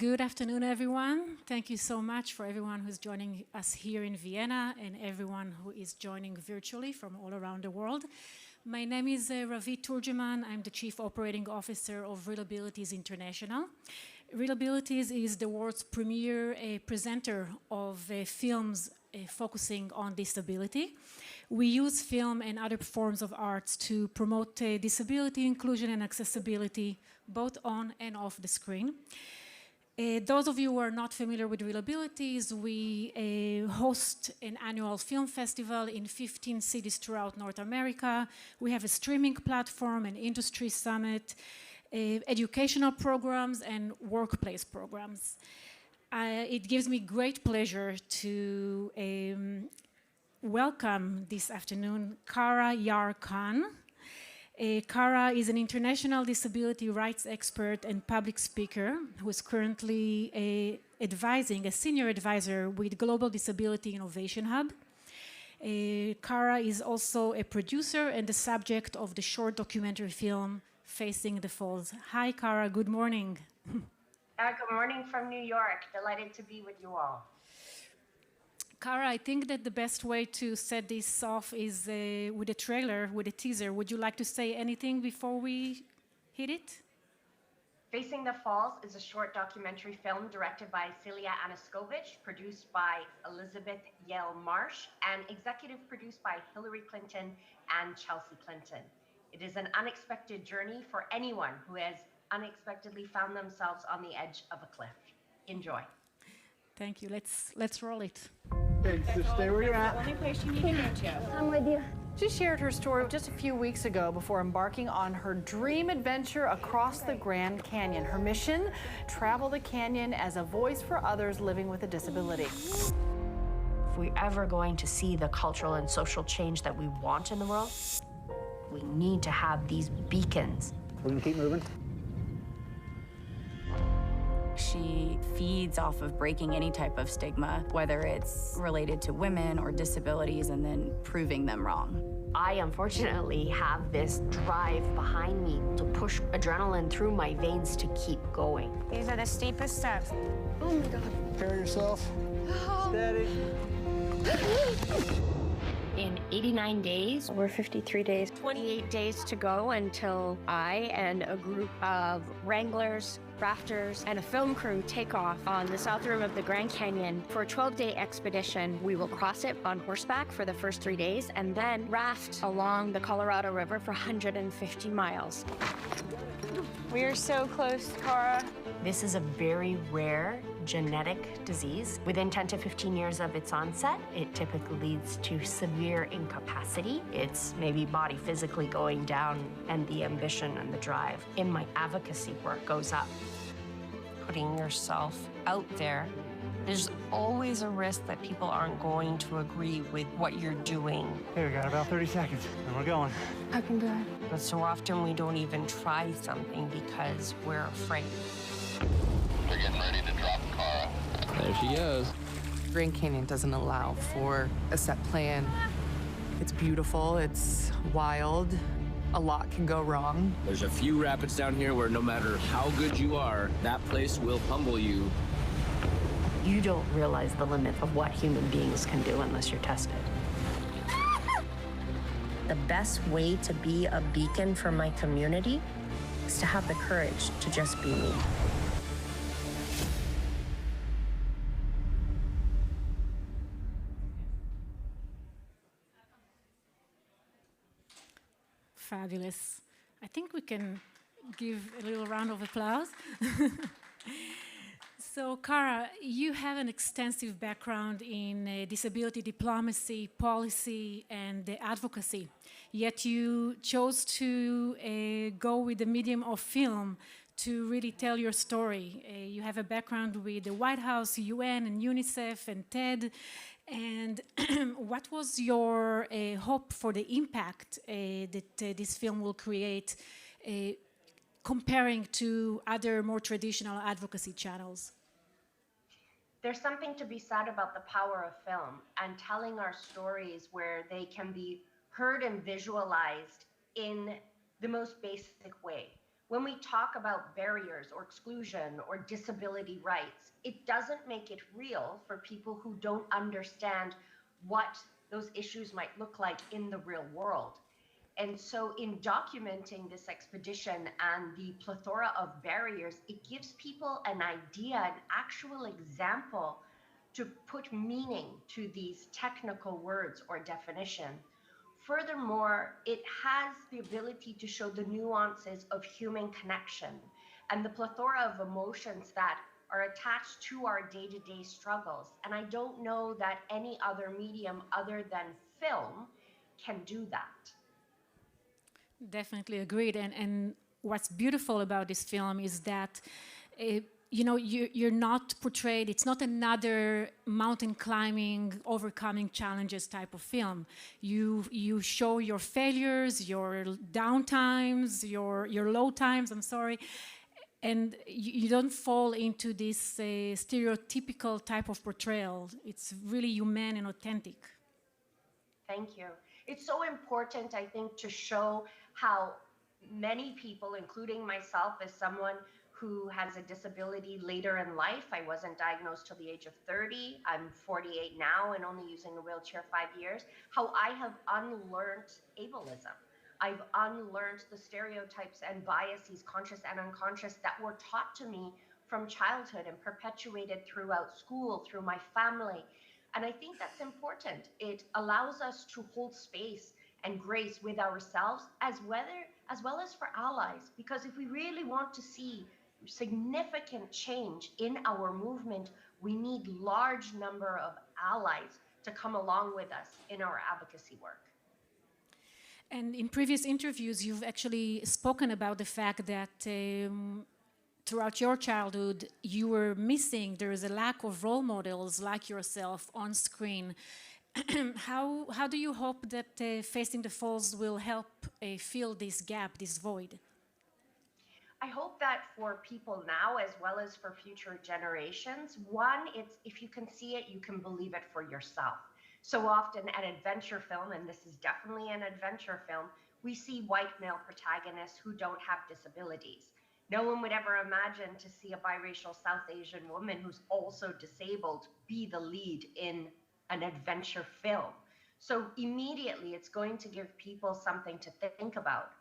Good afternoon, everyone. Thank you so much for everyone who's joining us here in Vienna and everyone who is joining virtually from all around the world. My name is Ravit Turjeman. I'm the Chief Operating Officer of ReelAbilities International. ReelAbilities is the world's premier presenter of films focusing on disability. We use film and other forms of arts to promote disability, inclusion, and accessibility, both on and off the screen. Those of you who are not familiar with ReelAbilities, we host an annual film festival in 15 cities throughout North America. We have a streaming platform, an industry summit, educational programs, and workplace programs. It gives me great pleasure to welcome this afternoon Cara Yar Khan. Cara is an international disability rights expert and public speaker who is currently a senior advisor with Global Disability Innovation Hub. Cara is also a producer and the subject of the short documentary film Facing the Falls. Hi, Cara. Good morning. Good morning from New York. Delighted to be with you all. Cara, I think that the best way to set this off is with a trailer, with a teaser. Would you like to say anything before we hit it? Facing the Falls is a short documentary film directed by Celia Anaskowicz, produced by Elizabeth Yale Marsh, and executive produced by Hillary Clinton and Chelsea Clinton. It is an unexpected journey for anyone who has unexpectedly found themselves on the edge of a cliff. Enjoy. Thank you. Let's roll it. Okay, so stay where you're at. Only place you need to go to. I'm with you. She shared her story just a few weeks ago before embarking on her dream adventure across the Grand Canyon. Her mission, travel the canyon as a voice for others living with a disability. If we're ever going to see the cultural and social change that we want in the world, we need to have these beacons. We're gonna keep moving. She feeds off of breaking any type of stigma, whether it's related to women or disabilities, and then proving them wrong. I unfortunately have this drive behind me to push adrenaline through my veins to keep going. These are the steepest steps. Oh my God. Prepare yourself. Steady. In 89 days, We're 53 days. 28 days to go until I and a group of wranglers, rafters, and a film crew take off on the south rim of the Grand Canyon for a 12-day expedition. We will cross it on horseback for the first 3 days and then raft along the Colorado River for 150 miles. We are so close, Cara. This is a very rare genetic disease. Within 10 to 15 years of its onset, it typically leads to severe incapacity. It's maybe body physically going down, and the ambition and the drive in my advocacy work goes up. Putting yourself out there, there's always a risk that people aren't going to agree with what you're doing. Okay, we got about 30 seconds, and we're going. I can do it. But so often we don't even try something because we're afraid. They're getting ready to drop Cara. There she goes. Grand Canyon doesn't allow for a set plan. It's beautiful, it's wild, a lot can go wrong. There's a few rapids down here where no matter how good you are, that place will humble you. You don't realize the limit of what human beings can do unless you're tested. The best way to be a beacon for my community is to have the courage to just be me. Fabulous. I think we can give a little round of applause. So, Cara, you have an extensive background in disability diplomacy, policy, and advocacy. Yet you chose to go with the medium of film to really tell your story. You have a background with the White House, UN, and UNICEF, and TED. And what was your hope for the impact that this film will create comparing to other more traditional advocacy channels? There's something to be said about the power of film and telling our stories where they can be heard and visualized in the most basic way. when we talk about barriers or exclusion or disability rights, it doesn't make it real for people who don't understand what those issues might look like in the real world. And so in documenting this expedition and the plethora of barriers, it gives people an idea, an actual example to put meaning to these technical words or definition. Furthermore, it has the ability to show the nuances of human connection and the plethora of emotions that are attached to our day-to-day struggles. And I don't know that any other medium other than film can do that. Definitely agreed. And what's beautiful about this film is that, you're not portrayed, it's not another mountain climbing, overcoming challenges type of film. You show your failures, your downtimes, your low times, I'm sorry, and you don't fall into this stereotypical type of portrayal. It's really human and authentic. Thank you. It's so important, I think, to show how many people, including myself as someone who has a disability later in life. I wasn't diagnosed till the age of 30. I'm 48 now and only using a wheelchair 5 years. How I have unlearned ableism. I've unlearned the stereotypes and biases, conscious and unconscious, that were taught to me from childhood and perpetuated throughout school, through my family. And I think that's important. It allows us to hold space and grace with ourselves as well as for allies. Because if we really want to see significant change in our movement, we need large number of allies to come along with us in our advocacy work. And in previous interviews, you've actually spoken about the fact that throughout your childhood, you were missing, there is a lack of role models like yourself on screen. How do you hope that Facing the Falls will help fill this gap, this void? I hope that for people now as well as for future generations, one, it's if you can see it, you can believe it for yourself. So often an adventure film, and this is definitely an adventure film, we see white male protagonists who don't have disabilities. No one would ever imagine to see a biracial South Asian woman who's also disabled be the lead in an adventure film. So immediately it's going to give people something to think about.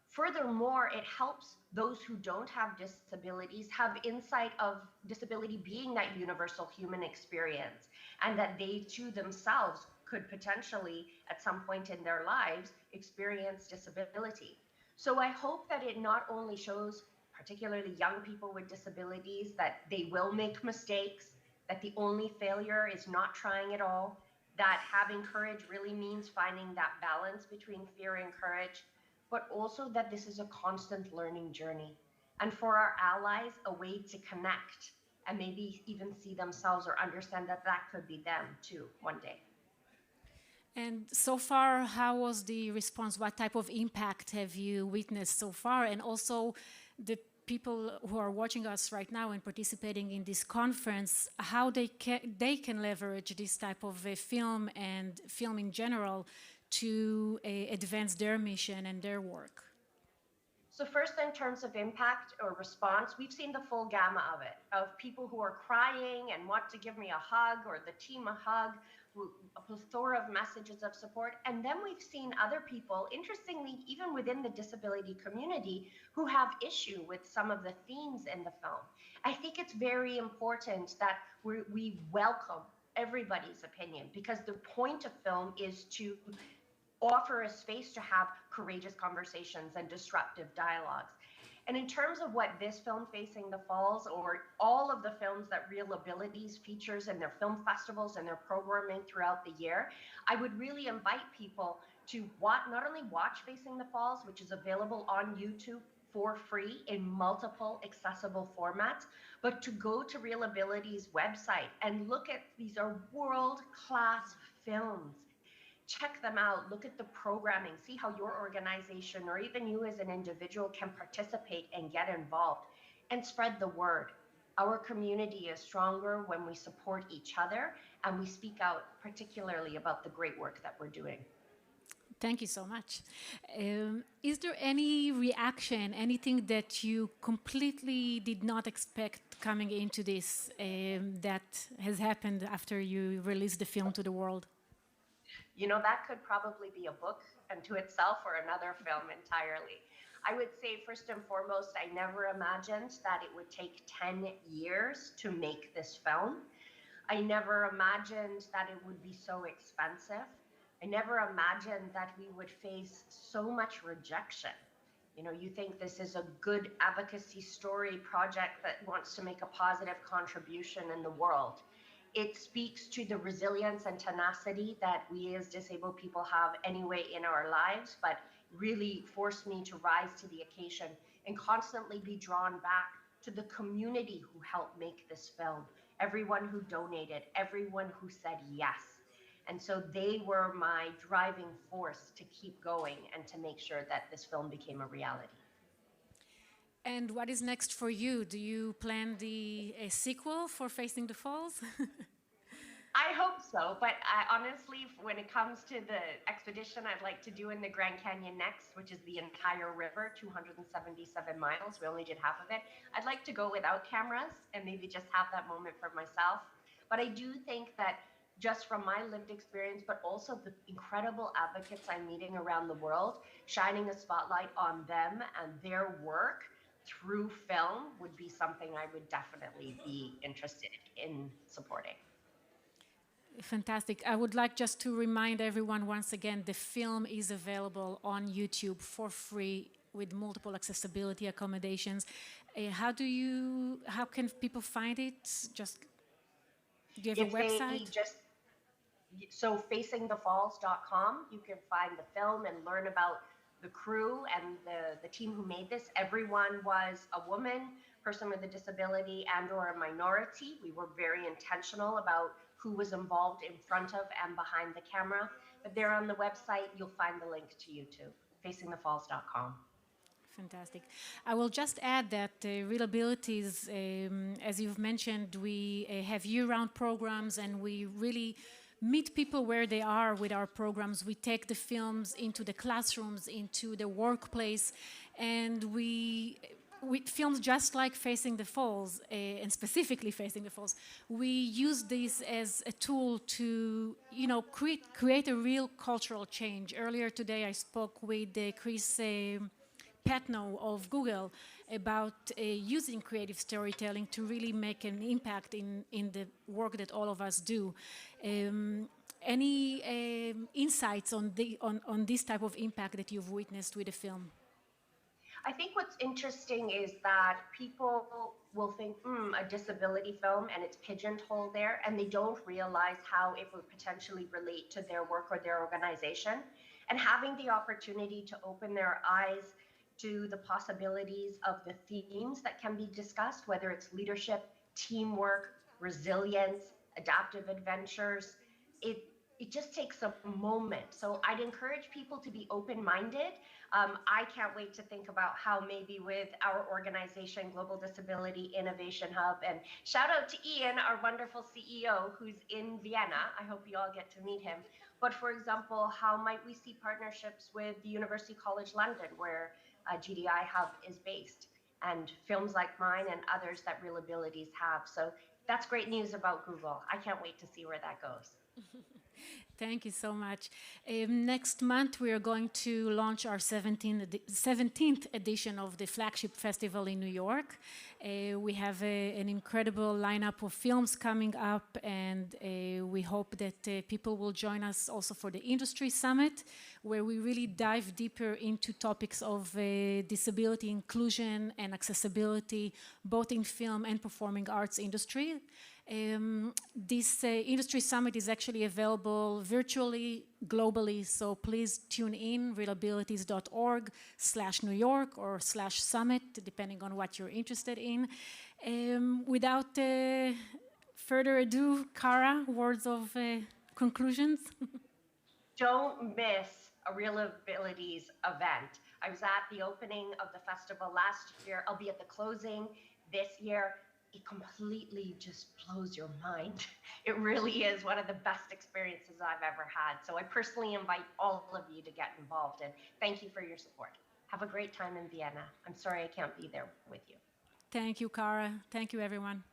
Furthermore, it helps those who don't have disabilities have insight of disability being that universal human experience, and that they too themselves could potentially at some point in their lives experience disability. So I hope that it not only shows particularly young people with disabilities that they will make mistakes, that the only failure is not trying at all, that having courage really means finding that balance between fear and courage, but also that this is a constant learning journey. And for our allies, a way to connect and maybe even see themselves or understand that that could be them too one day. And so far, how was the response? What type of impact have you witnessed so far? And also the people who are watching us right now and participating in this conference, how they can leverage this type of film and film in general to advance their mission and their work? So first, in terms of impact or response, we've seen the full gamma of it, of people who are crying and want to give me a hug or the team a hug, a plethora of messages of support. And then we've seen other people, interestingly, even within the disability community, who have issue with some of the themes in the film. I think it's very important that we welcome everybody's opinion, because the point of film is to offer a space to have courageous conversations and disruptive dialogues. And in terms of what this film, Facing the Falls, or all of the films that ReelAbilities features in their film festivals and their programming throughout the year, I would really invite people to not only watch Facing the Falls, which is available on YouTube for free in multiple accessible formats, but to go to ReelAbilities' website and look at these are world-class films. Check them out, look at the programming, see how your organization or even you as an individual can participate and get involved, and spread the word. Our community is stronger when we support each other and we speak out particularly about the great work that we're doing. Thank you so much. Is there any reaction, anything that you completely did not expect coming into this that has happened after you released the film to the world? You know, that could probably be a book unto itself or another film entirely. I would say, first and foremost, I never imagined that it would take 10 years to make this film. I never imagined that it would be so expensive. I never imagined that we would face so much rejection. You know, you think this is a good advocacy story project that wants to make a positive contribution in the world. It speaks to the resilience and tenacity that we as disabled people have anyway in our lives, but really forced me to rise to the occasion and constantly be drawn back to the community who helped make this film, everyone who donated, everyone who said yes. And so they were my driving force to keep going and to make sure that this film became a reality. And what is next for you? Do you plan a sequel for Facing the Falls? I hope so, but honestly, when it comes to the expedition I'd like to do in the Grand Canyon next, which is the entire river, 277 miles, we only did half of it, I'd like to go without cameras and maybe just have that moment for myself. But I do think that just from my lived experience, but also the incredible advocates I'm meeting around the world, shining a spotlight on them and their work through film would be something I would definitely be interested in supporting. Fantastic. I would like just to remind everyone once again, the film is available on YouTube for free with multiple accessibility accommodations. How can people find it? Just, do you have a website? So facingthefalls.com, you can find the film and learn about the crew and the team who made this. Everyone was a woman, person with a disability, and or a minority. We were very intentional about who was involved in front of and behind the camera. But there on the website, you'll find the link to YouTube, facingthefalls.com. Fantastic. I will just add that ReelAbilities, as you've mentioned, we have year-round programs and we really meet people where they are with our programs. We take the films into the classrooms, into the workplace, and with films just like Facing the Falls, and specifically Facing the Falls, we use this as a tool to, create a real cultural change. Earlier today, I spoke with Chris Patno of Google about using creative storytelling to really make an impact in the work that all of us do. Any insights on this type of impact that you've witnessed with the film? I think what's interesting is that people will think, a disability film, and it's pigeonholed there, and they don't realize how it would potentially relate to their work or their organization. And having the opportunity to open their eyes to the possibilities of the themes that can be discussed, whether it's leadership, teamwork, resilience, adaptive adventures, it just takes a moment. So I'd encourage people to be open-minded. I can't wait to think about how maybe with our organization, Global Disability Innovation Hub, and shout out to Ian, our wonderful CEO, who's in Vienna. I hope you all get to meet him. But for example, how might we see partnerships with the University College London, where GDI Hub is based, and films like mine and others that ReelAbilities have. So that's great news about Google. I can't wait to see where that goes. Thank you so much. Next month, we are going to launch our 17th edition of the flagship festival in New York. We have an incredible lineup of films coming up, and we hope that people will join us also for the Industry Summit, where we really dive deeper into topics of disability inclusion and accessibility, both in film and performing arts industry. This Industry Summit is actually available virtually, globally, so please tune in, reelabilities.org/New York or /summit, depending on what you're interested in. Without further ado, Cara, words of conclusions? Don't miss a ReelAbilities event. I was at the opening of the festival last year. I'll be at the closing this year. it completely just blows your mind. It really is one of the best experiences I've ever had. So I personally invite all of you to get involved, and thank you for your support. Have a great time in Vienna. I'm sorry I can't be there with you. Thank you, Cara. Thank you, everyone.